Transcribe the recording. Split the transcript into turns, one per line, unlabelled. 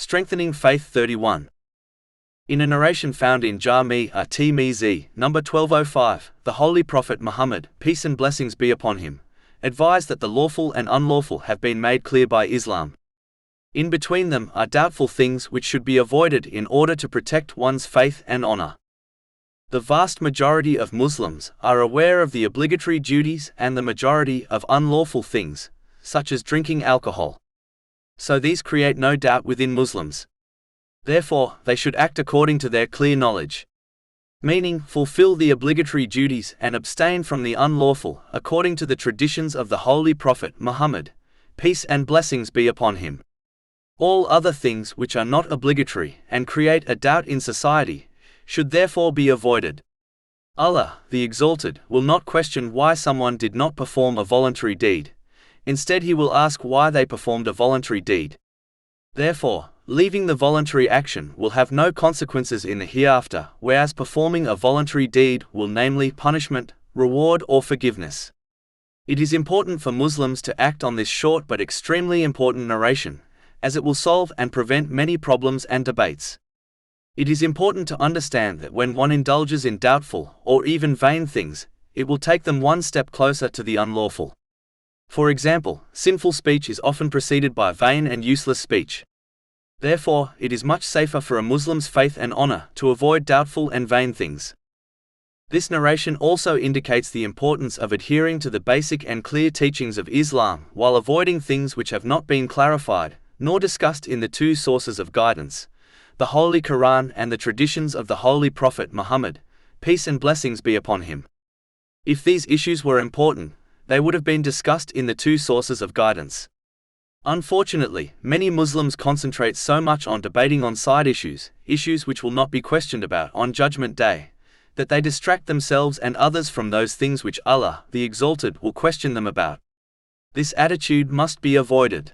Strengthening Faith 31. In a narration found in Jami'a at-Tirmidhi, number 1205, the Holy Prophet Muhammad, peace and blessings be upon him, advised that the lawful and unlawful have been made clear by Islam. In between them are doubtful things which should be avoided in order to protect one's faith and honor. The vast majority of Muslims are aware of the obligatory duties and the majority of unlawful things, such as drinking alcohol. So these create no doubt within Muslims. Therefore, they should act according to their clear knowledge. Meaning, fulfill the obligatory duties and abstain from the unlawful, according to the traditions of the Holy Prophet Muhammad, peace and blessings be upon him. All other things which are not obligatory and create a doubt in society should therefore be avoided. Allah, the Exalted, will not question why someone did not perform a voluntary deed. Instead, He will ask why they performed a voluntary deed. Therefore, leaving the voluntary action will have no consequences in the hereafter, whereas performing a voluntary deed will, namely punishment, reward or forgiveness. It is important for Muslims to act on this short but extremely important narration, as it will solve and prevent many problems and debates. It is important to understand that when one indulges in doubtful or even vain things, it will take them one step closer to the unlawful. For example, sinful speech is often preceded by vain and useless speech. Therefore, it is much safer for a Muslim's faith and honor to avoid doubtful and vain things. This narration also indicates the importance of adhering to the basic and clear teachings of Islam while avoiding things which have not been clarified nor discussed in the two sources of guidance, the Holy Quran and the traditions of the Holy Prophet Muhammad, peace and blessings be upon him. If these issues were important, they would have been discussed in the two sources of guidance. Unfortunately, many Muslims concentrate so much on debating on side issues which will not be questioned about on Judgment Day, that they distract themselves and others from those things which Allah, the Exalted, will question them about. This attitude must be avoided.